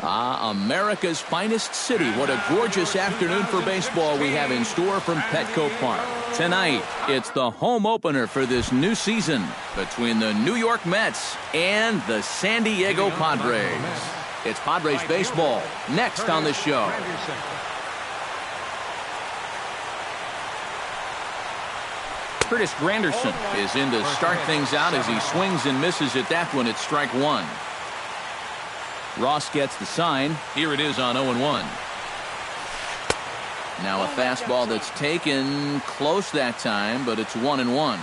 America's finest city. What a gorgeous afternoon for baseball we have in store from Petco Park. Tonight, it's the home opener for this new season between the New York Mets and the San Diego Padres. It's Padres baseball next on the show. Curtis Granderson is in to start things out as he swings and misses at that one. It's strike one. Ross gets the sign. Here it is on 0-1. Now a fastball that's taken close that time, but it's 1-1.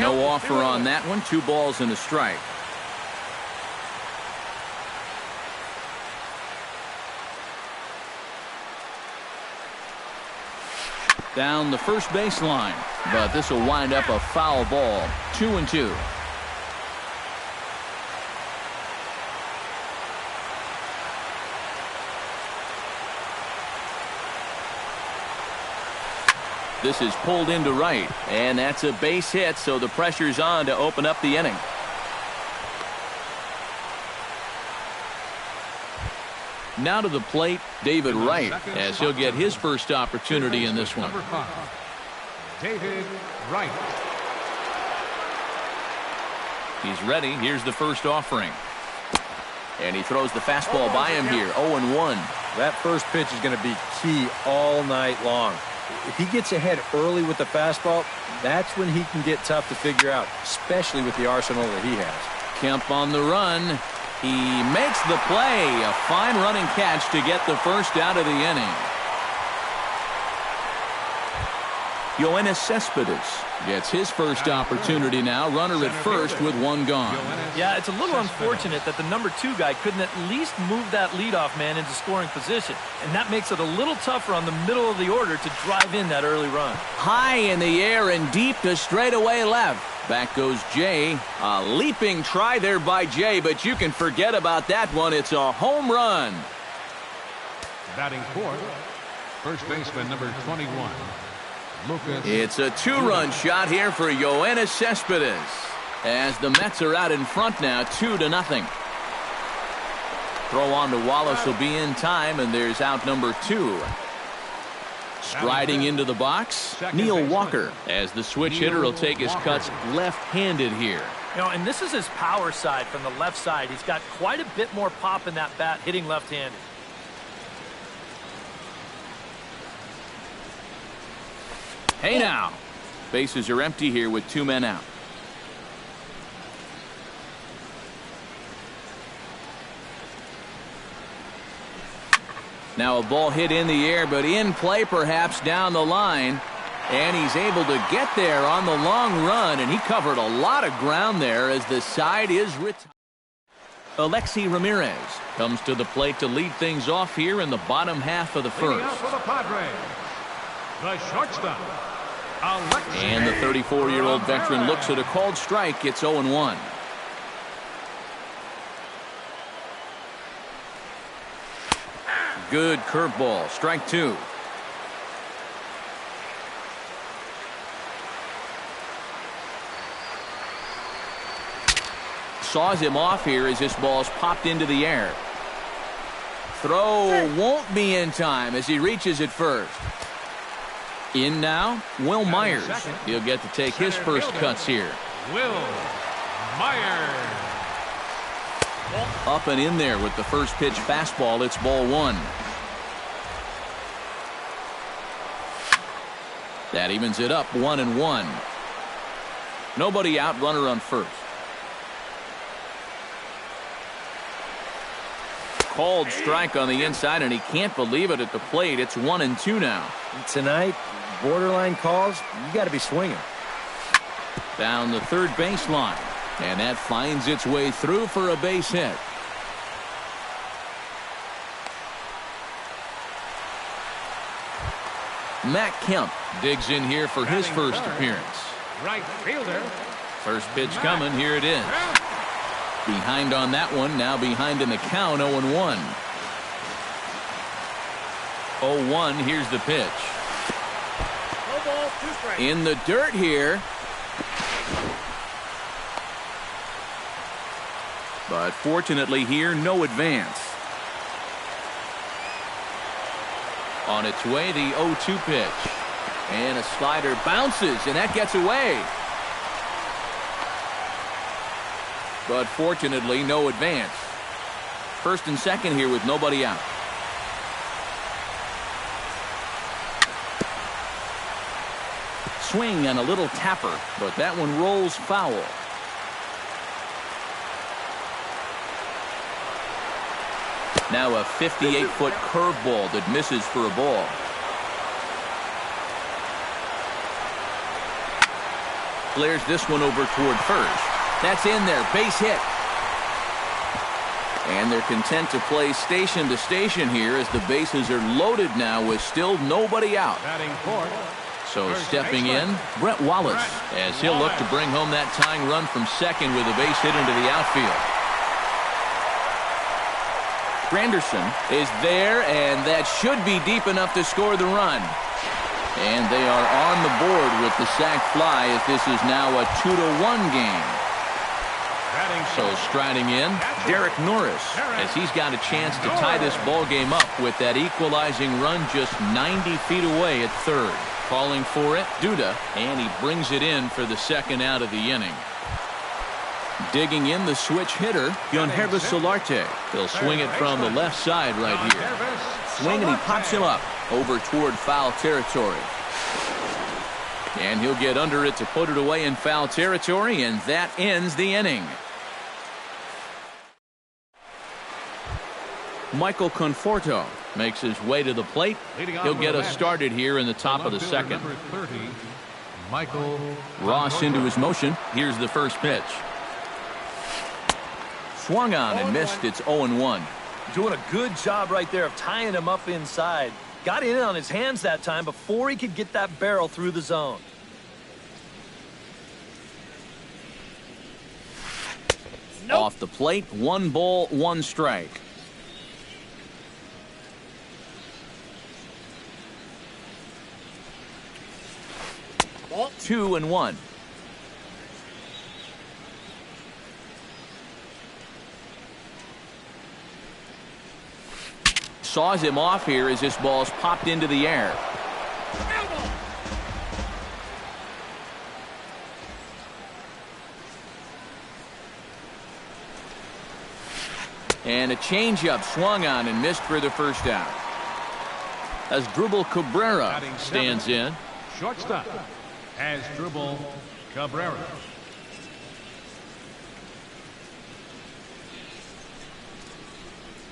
No offer on that one. 2 balls and a strike. Down the first baseline, but this will wind up a foul ball. 2-2. This is pulled into right, and that's a base hit, so the pressure's on to open up the inning. Now to the plate, David Wright, as he'll get his first opportunity in this one. David Wright. He's ready. Here's the first offering. And he throws the fastball by him here. 0-1. That first pitch is going to be key all night long. If he gets ahead early with the fastball, that's when he can get tough to figure out, especially with the arsenal that he has. Kemp on the run. He makes the play. A fine running catch to get the first out of the inning. Yoenis Cespedes gets his first opportunity now. Runner at first with 1 gone. Yeah, it's a little unfortunate that the number 2 guy couldn't at least move that leadoff man into scoring position. And that makes it a little tougher on the middle of the order to drive in that early run. High in the air and deep to straightaway left. Back goes Jay. A leaping try there by Jay, but you can forget about that one. It's a home run. Batting fourth, first baseman number 21. Lucas. It's a 2-run shot here for Yoenis Cespedes as the Mets are out in front now, 2-0. Throw on to Wallace will be in time, and there's out number 2. Striding into the box, Neil Walker, as the switch hitter will take his cuts left-handed here. You know, and this is his power side from the left side. He's got quite a bit more pop in that bat hitting left-handed. Hey now. Bases are empty here with 2 men out. Now a ball hit in the air, but in play perhaps down the line. And he's able to get there on the long run, and he covered a lot of ground there as the side is retired. Alexi Ramirez comes to the plate to lead things off here in the bottom half of the first. For the Padres, the shortstop, Alexi. And the 34-year-old veteran looks at a called strike. It's 0-1. Good curveball. Strike 2. Saws him off here as this ball's popped into the air. Throw won't be in time as he reaches it first. In now, Will Myers. He'll get to take his first cuts here. Will Myers. Up and in there with the first pitch fastball. It's ball 1. That evens it up 1-1. Nobody out, runner on first. Called strike on the inside, and he can't believe it at the plate. It's 1-2 now. Tonight, borderline calls, you got to be swinging. Down the third baseline, and that finds its way through for a base hit. Matt Kemp digs in here for his first appearance. Right fielder. First pitch coming. Here it is. Behind on that one. Now behind in the count. 0-1. 0-1, here's the pitch. No ball, 2 strikes. In the dirt here. But fortunately here, no advance. On its way, the 0-2 pitch. And a slider bounces, and that gets away. But fortunately, no advance. First and second here with nobody out. Swing and a little tapper, but that one rolls foul. Now a 58-foot curveball that misses for a ball. Flares this one over toward first. That's in there, base hit. And they're content to play station to station here as the bases are loaded now with still nobody out. Batting fourth. So stepping in, Brett Wallace, as he'll look to bring home that tying run from second with a base hit into the outfield. Granderson is there, and that should be deep enough to score the run. And they are on the board with the sac fly as this is now a 2-1 game. So striding in, Derek Norris, as he's got a chance to tie this ball game up with that equalizing run just 90 feet away at third. Calling for it, Duda, and he brings it in for the second out of the inning. Digging in the switch hitter, Yonhervis Solarte. He'll swing it from the left side right here. Swing and he pops him up over toward foul territory. And he'll get under it to put it away in foul territory, and that ends the inning. Michael Conforto makes his way to the plate. He'll get us started here in the top of the second. Number 30, Michael Ross into his motion. Here's the first pitch. Swung on and missed. It's 0-1. Doing a good job right there of tying him up inside. Got in on his hands that time before he could get that barrel through the zone. Nope. Off the plate, 1 ball, 1 strike. Ball. 2-1. Saws him off here as this ball's popped into the air. And a changeup swung on and missed for the first out. As Dribble Cabrera stands in. Shortstop as Dribble Cabrera.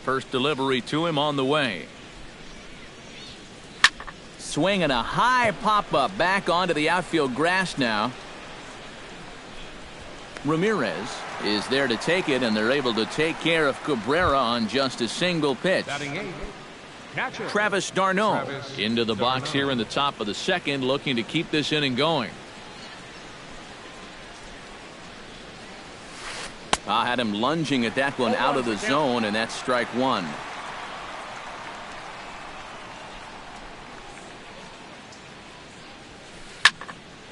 First delivery to him on the way. Swinging a high pop-up back onto the outfield grass now. Ramirez is there to take it, and they're able to take care of Cabrera on just a single pitch. Travis d'Arnaud into the box here in the top of the second, looking to keep this inning going. I had him lunging at that one out of the zone, and that's strike 1.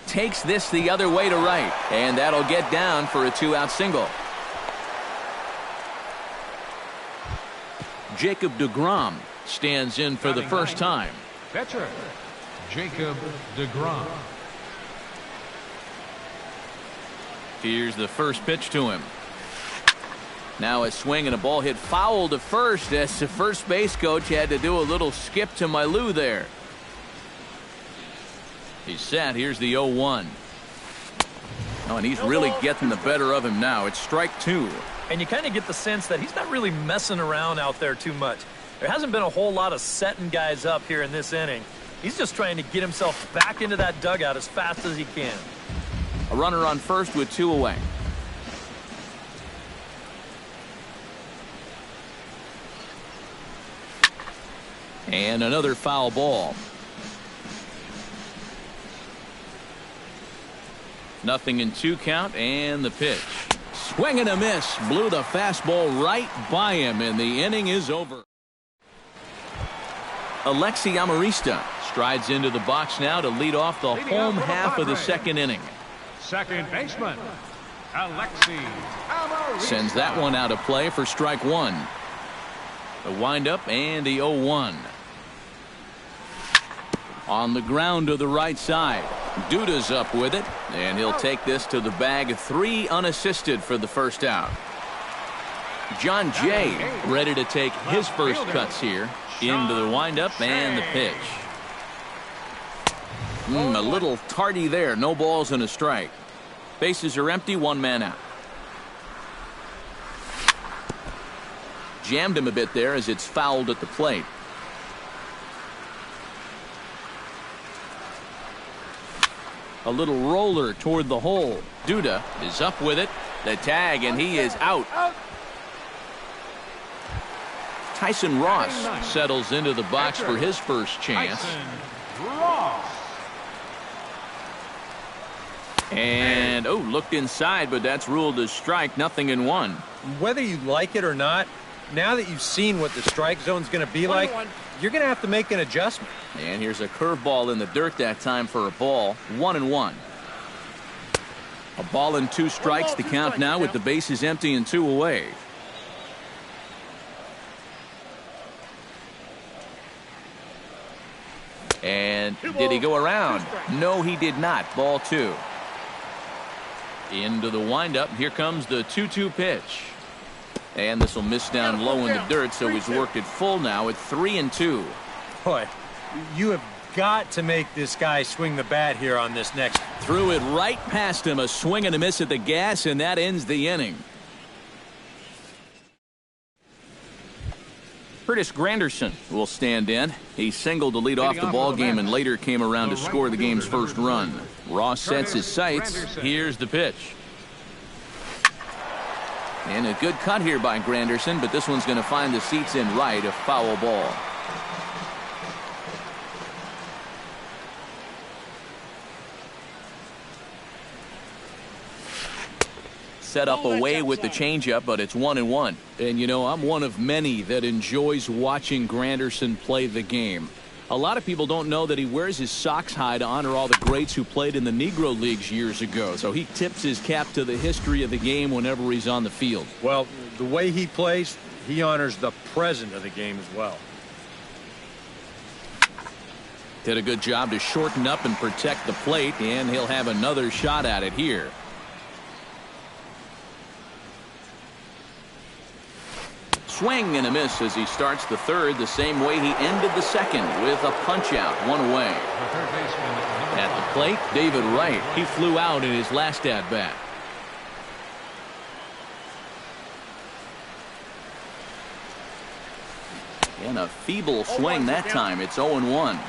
Takes this the other way to right, and that'll get down for a 2-out single. Jacob deGrom stands in for the first time. Catcher Jacob deGrom. Here's the first pitch to him. Now a swing and a ball hit foul to first as the first base coach had to do a little skip to my Lou there. He's set. Here's the 0-1. Oh, and he's really getting the better of him now. It's strike 2. And you kind of get the sense that he's not really messing around out there too much. There hasn't been a whole lot of setting guys up here in this inning. He's just trying to get himself back into that dugout as fast as he can. A runner on first with 2 away. And another foul ball. Nothing in 2 count, and the pitch. Swing and a miss. Blew the fastball right by him, and the inning is over. Alexi Amarista strides into the box now to lead off the home half of the second inning. Second baseman, Alexi Amarista. Sends that one out of play for strike one. The windup and the 0-1. On the ground to the right side. Duda's up with it, and he'll take this to the bag. 3 unassisted for the first out. John Jay ready to take his first cuts here. Into the windup and the pitch. A little tardy there. No balls and a strike. Bases are empty. 1 man out. Jammed him a bit there as it's fouled at the plate. A little roller toward the hole. Duda is up with it. The tag, and he is out. Tyson Ross settles into the box for his first chance. And, looked inside, but that's ruled as strike. 0-1. Whether you like it or not, now that you've seen what the strike zone's going to be like, you're going to have to make an adjustment. And here's a curveball in the dirt that time for a ball. 1-1. A ball and 2 strikes. The count now with the bases empty and 2 away. And did he go around? No, he did not. Ball 2. Into the windup. Here comes the 2-2 pitch. And this will miss down low in the dirt, so he's worked it full now at 3-2. Boy, you have got to make this guy swing the bat here on this next. Threw it right past him. A swing and a miss at the gas, and that ends the inning. Curtis Granderson will stand in. He singled to lead off the ball game and later came around to score the game's first run. Ross sets his sights. Here's the pitch. And a good cut here by Granderson, but this one's going to find the seats in right. A foul ball. Set up away with the changeup, but it's 1-1. And, you know, I'm one of many that enjoys watching Granderson play the game. A lot of people don't know that he wears his socks high to honor all the greats who played in the Negro Leagues years ago. So he tips his cap to the history of the game whenever he's on the field. Well, the way he plays, he honors the present of the game as well. Did a good job to shorten up and protect the plate, and he'll have another shot at it here. Swing and a miss as he starts the third the same way he ended the second with a punch out, 1 away. At the plate, David Wright. He flew out in his last at bat. And a feeble swing that time. It's 0-1.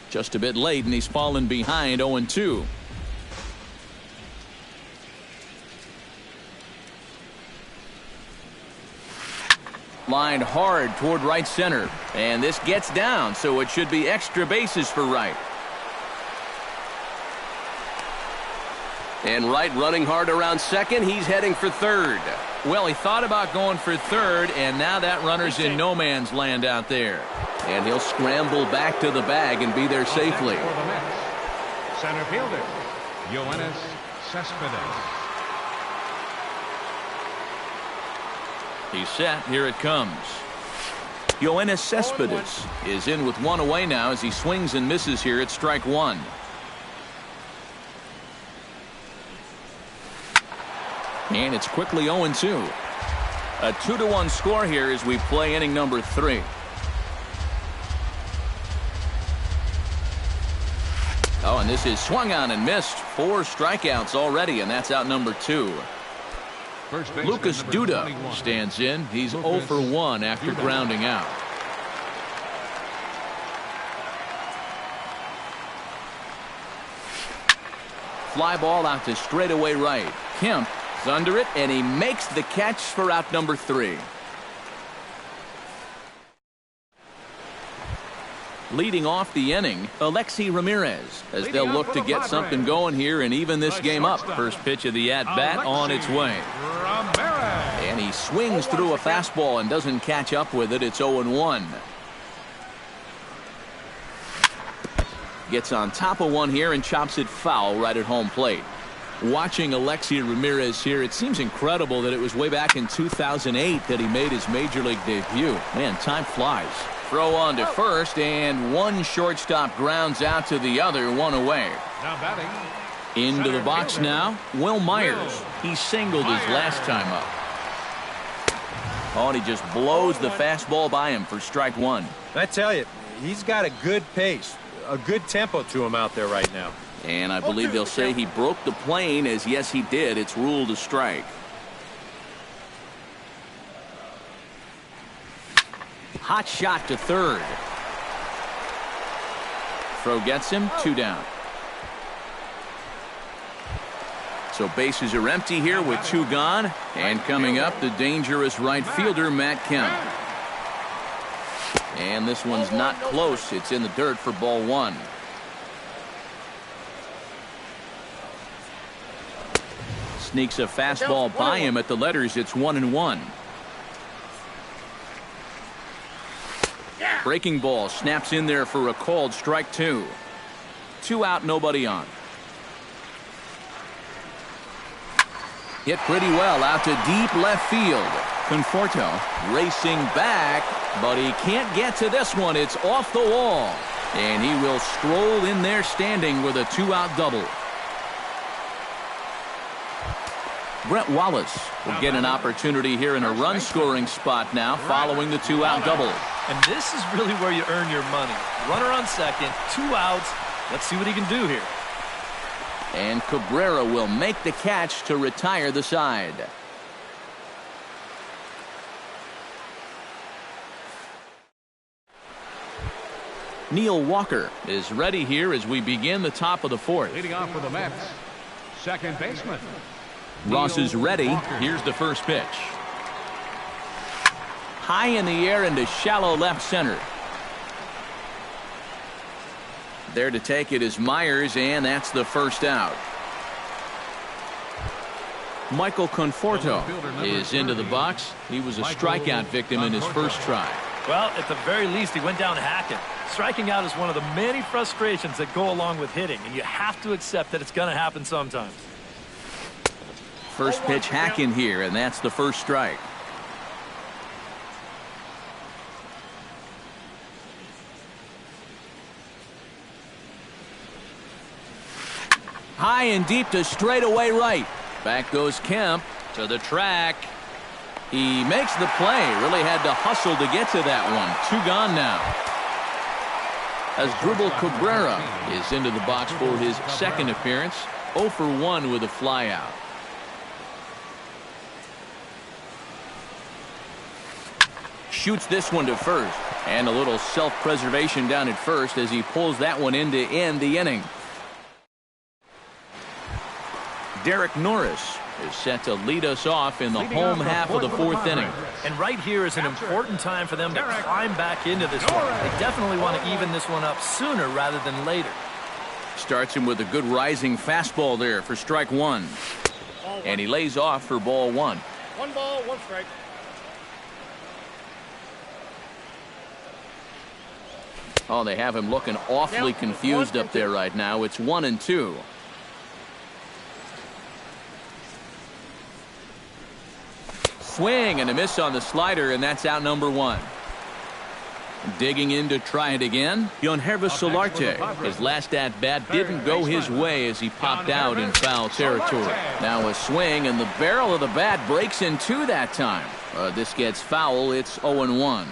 Just a bit late, and he's fallen behind. 0-2. Lined hard toward right center, and this gets down, so it should be extra bases for Wright. And Wright running hard around second. He's heading for third. Well, he thought about going for third, and now that runner's in no man's land out there. And he'll scramble back to the bag and be there safely. For the Mets, center fielder, Yoenis Cespedes. He's set. Here it comes. Yoenis Cespedes is in with 1 away now as he swings and misses here at strike 1. And it's quickly 0-2. A 2-1 score here as we play inning number 3. Oh, and this is swung on and missed. 4 strikeouts already, and that's out number 2. Lucas Duda stands in. He's 0 for 1 after grounding out. Fly ball out to straightaway right. Kemp is under it, and he makes the catch for out number 3. Leading off the inning, Alexi Ramirez, as they'll look to get something going here and even this game up. First pitch of the at-bat on its way. And he swings through a fastball and doesn't catch up with it. It's 0-1. Gets on top of one here and chops it foul right at home plate. Watching Alexi Ramirez here, it seems incredible that it was way back in 2008 that he made his major league debut. Man, time flies. Throw on to first, and one shortstop grounds out to the other, one away. Now batting. Into the box now, Will Myers. He singled his last time up. Oh, and he just blows the fastball by him for strike one. I tell you, he's got a good pace, a good tempo to him out there right now. And I believe they'll say he broke the plane, as yes he did. It's ruled a strike. Hot shot to third. Throw gets him, 2 down. So bases are empty here with 2 gone. And coming up, the dangerous right fielder, Matt Kemp. And this one's not close. It's in the dirt for ball 1. Sneaks a fastball by him at the letters. It's 1-1. Breaking ball snaps in there for a called strike 2. 2 out, nobody on. Hit pretty well out to deep left field. Conforto racing back, but he can't get to this one. It's off the wall. And he will stroll in there standing with a 2-out double. Brett Wallace will get an opportunity here in a run-scoring spot now following the 2-out double. And this is really where you earn your money. Runner on second, 2 outs. Let's see what he can do here. And Cabrera will make the catch to retire the side. Neil Walker is ready here as we begin the top of the 4th. Leading off for the Mets, second baseman. Ross is ready. Here's the first pitch. High in the air into shallow left center. There to take it is Myers, and that's the first out. Michael Conforto is into the box. He was a strikeout victim in his first try. Well, at the very least, he went down hacking. Striking out is one of the many frustrations that go along with hitting, and you have to accept that it's going to happen sometimes. First pitch hacking here, and that's the first strike. High and deep to straightaway right. Back goes Kemp to the track. He makes the play. Really had to hustle to get to that one. 2 gone now. As Dribble Cabrera is into the box for his second appearance. 0 for 1 with a flyout. Shoots this one to first. And a little self-preservation down at first as he pulls that one in to end the inning. Derek Norris is set to lead us off in the home half of the 4th inning. And right here is an important time for them to climb back into this one. They definitely want to even this one up sooner rather than later. Starts him with a good rising fastball there for strike 1. And he lays off for ball 1. 1 ball, 1 strike. Oh, they have him looking awfully confused up there right now. It's 1-2. Swing and a miss on the slider, and that's out number 1. Digging in to try it again, Yonhervis Solarte. His last at-bat didn't go his way as he popped out in foul territory. Now a swing, and the barrel of the bat breaks in 2 that time. This gets foul. It's 0-1.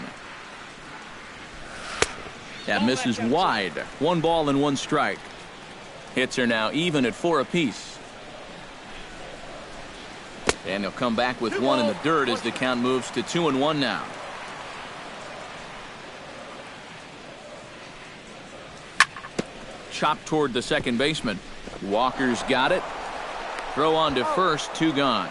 That misses wide. 1 ball and 1 strike. Hits are now even at 4 apiece. And he'll come back with 1 in the dirt as the count moves to 2-1 now. Chop toward the second baseman. Walker's got it. Throw on to first, 2 gone.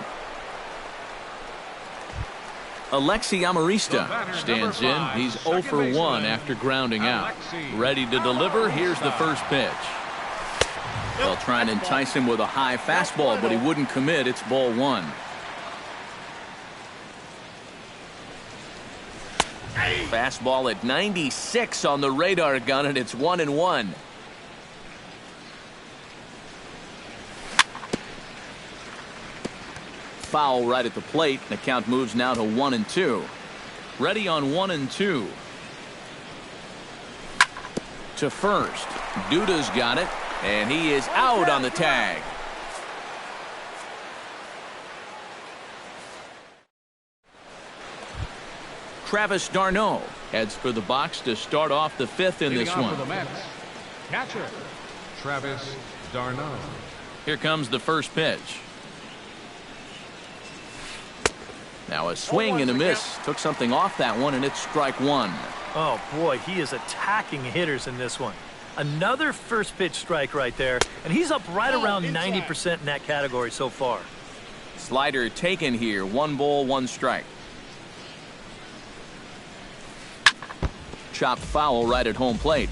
Alexi Amarista stands in. He's 0 for 1 after grounding out. Ready to deliver. Here's the first pitch. They'll try and entice him with a high fastball, but he wouldn't commit. It's ball 1. Fastball at 96 on the radar gun, and it's 1-1. Foul right at the plate. The count moves now to 1-2. Ready on 1-2. To first. Duda's got it, and he is out on the tag. Travis d'Arnaud heads for the box to start off the 5th in this one. For the Mets, catcher Travis d'Arnaud. Here comes the first pitch. Now a swing and a miss. Took something off that one, and it's strike 1. Oh, boy, he is attacking hitters in this one. Another first pitch strike right there, and he's up right around 90% in that category so far. Slider taken here. 1 ball, 1 strike. Chopped foul right at home plate.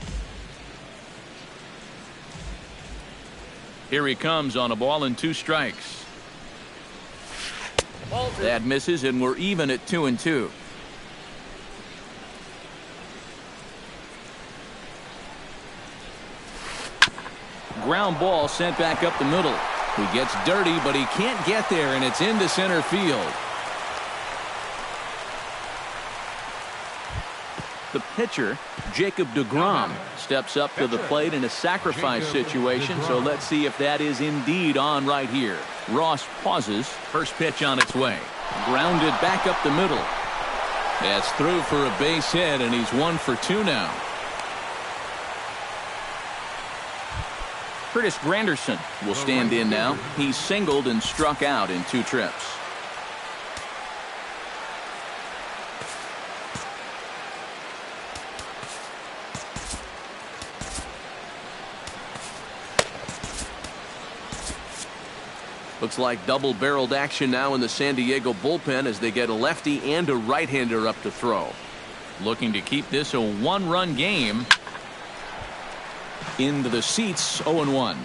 Here he comes on a ball and 2 strikes. That misses, and we're even at 2-2. Ground ball sent back up the middle. He gets dirty, but he can't get there, and it's into center field. The pitcher, Jacob deGrom, steps up to the plate in a sacrifice situation, so let's see if that is indeed on right here. Ross pauses. First pitch on its way. Grounded back up the middle. That's through for a base hit, and he's 1 for 2 now. Curtis Granderson will stand in now. He's singled and struck out in 2 trips. Looks like double-barreled action now in the San Diego bullpen as they get a lefty and a right-hander up to throw. Looking to keep this a 1-run game. Into the seats, 0-1.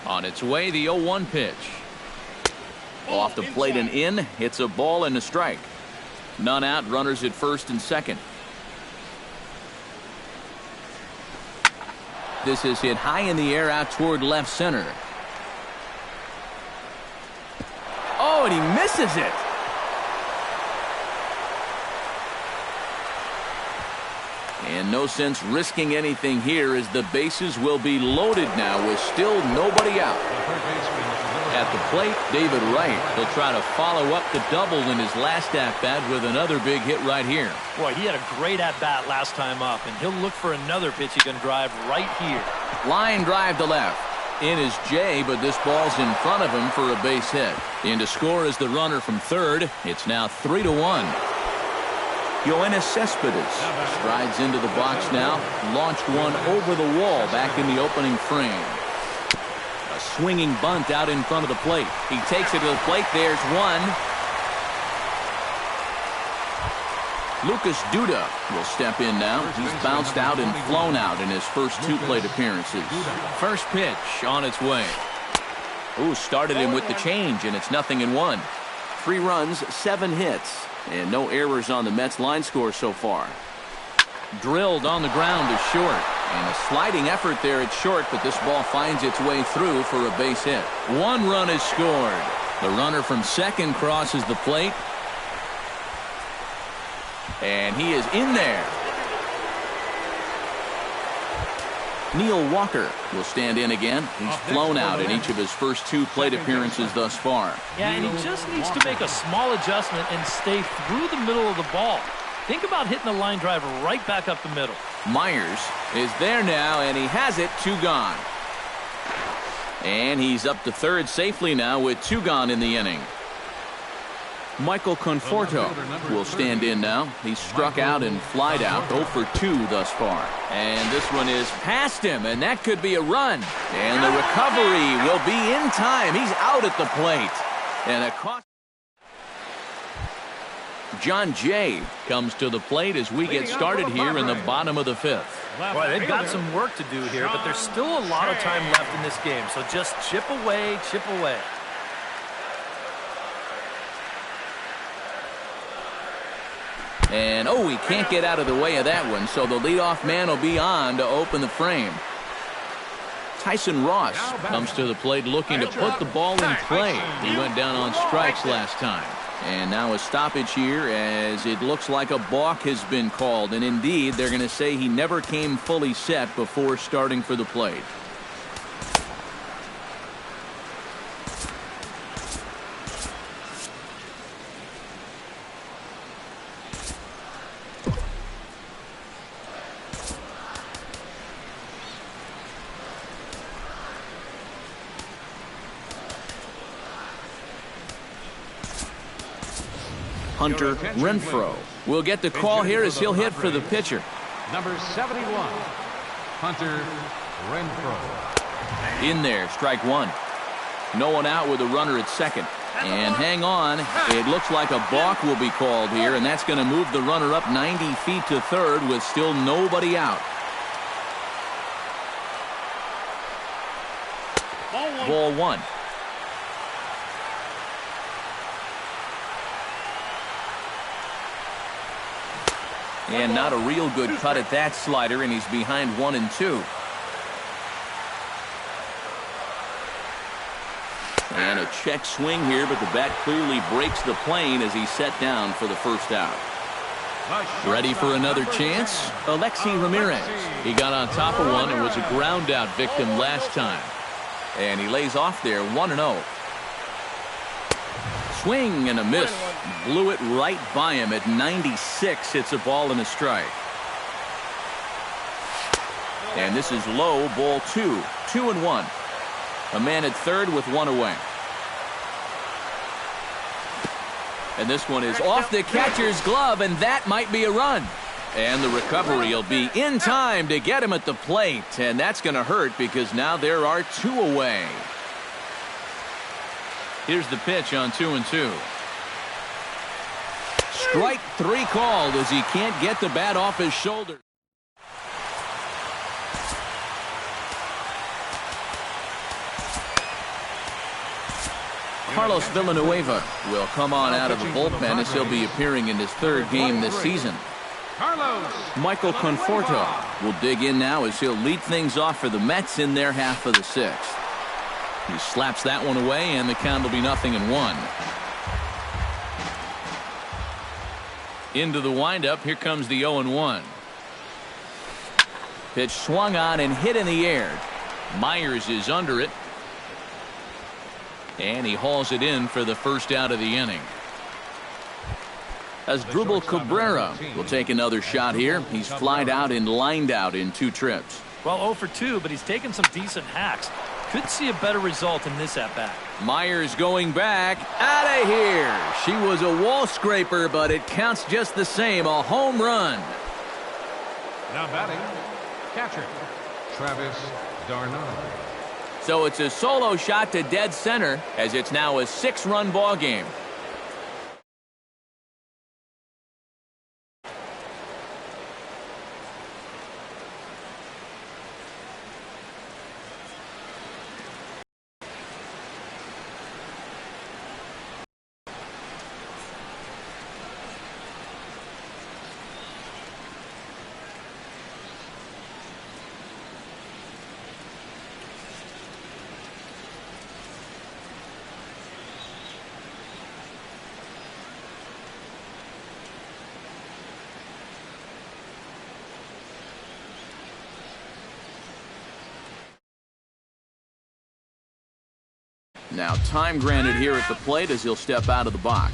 On its way, the 0-1 pitch. Off the plate and in. It's a ball and a strike. None out, runners at first and second. This is hit high in the air out toward left center. Oh, and he misses it. And no sense risking anything here as the bases will be loaded now with still nobody out. At the plate, David Wright. He'll try to follow up the double in his last at-bat with another big hit right here. Boy, he had a great at-bat last time up, and he'll look for another pitch he can drive right here. Line drive to left. In is Jay, but this ball's in front of him for a base hit. In to score is the runner from third. It's now 3-1. Yoenis Cespedes strides into the box now. Launched one over the wall back in the opening frame. A swinging bunt out in front of the plate. He takes it to the plate. There's one. Lucas Duda will step in now. He's bounced out and flown out in his first 2 plate appearances. First pitch on its way. Ooh, started him with the change, and it's 0-1. 3 runs, 7 hits, and no errors on the Mets line score so far. Drilled on the ground to short, and a sliding effort there at short, but this ball finds its way through for a base hit. 1 run is scored. The runner from second crosses the plate, and he is in there. Neil Walker will stand in again. He's flown out in each of his first 2 plate appearances thus far. Yeah, and he just needs to make a small adjustment and stay through the middle of the ball. Think about hitting the line drive right back up the middle. Myers is there now, and he has it. 2 gone. And he's up to third safely now with 2 gone in the inning. Michael Conforto will stand in now. He's struck out and flied out, 0 for 2 thus far. And this one is past him, and that could be a run. And the recovery will be in time. He's out at the plate. And a cost. John Jay comes to the plate as we get started here in the bottom of the 5th. Boy, they've got some work to do here, but there's still a lot of time left in this game. So just chip away, chip away. And, he can't get out of the way of that one, so the leadoff man will be on to open the frame. Tyson Ross comes to the plate looking to put the ball in play. He went down on strikes last time. And now a stoppage here as it looks like a balk has been called. And indeed, they're going to say he never came fully set before starting for the plate. Hunter Renfroe will get the call here as he'll hit for the pitcher. Number 71, Hunter Renfroe. In there, strike one. No one out with a runner at second. And hang on, it looks like a balk will be called here, and that's going to move the runner up 90 feet to third with still nobody out. Ball one. And not a real good cut at that slider, and he's behind 1-2. And a check swing here, but the bat clearly breaks the plane as he's set down for the first out. Ready for another chance? Alexi Ramirez. He got on top of one and was a ground out victim last time. And he lays off there 1-0. Swing and a miss. Blew it right by him at 96. It's a ball and a strike. And this is low, ball 2. 2-1. A man at third with one away. And this one is off the catcher's glove, and that might be a run. And the recovery will be in time to get him at the plate. And that's going to hurt because now there are 2 away. Here's the pitch on 2-2. Strike 3 called as he can't get the bat off his shoulder. Carlos Villanueva will come on out of the bullpen as he'll be appearing in his 3rd game this season. Michael Conforto will dig in now as he'll lead things off for the Mets in their half of the 6th. He slaps that one away, and the count will be 0-1. Into the windup, here comes the 0-1. Pitch swung on and hit in the air. Myers is under it. And he hauls it in for the first out of the inning. As Asdrubal Cabrera will take another shot here. He's flied out and lined out in 2 trips. Well, 0 for 2, but he's taken some decent hacks. Could see a better result in this at-bat. Myers going back. Out of here. She was a wall scraper, but it counts just the same. A home run. Now batting, catcher, Travis d'Arnaud. So it's a solo shot to dead center as it's now a 6-run ball game. Now time granted here at the plate as he'll step out of the box.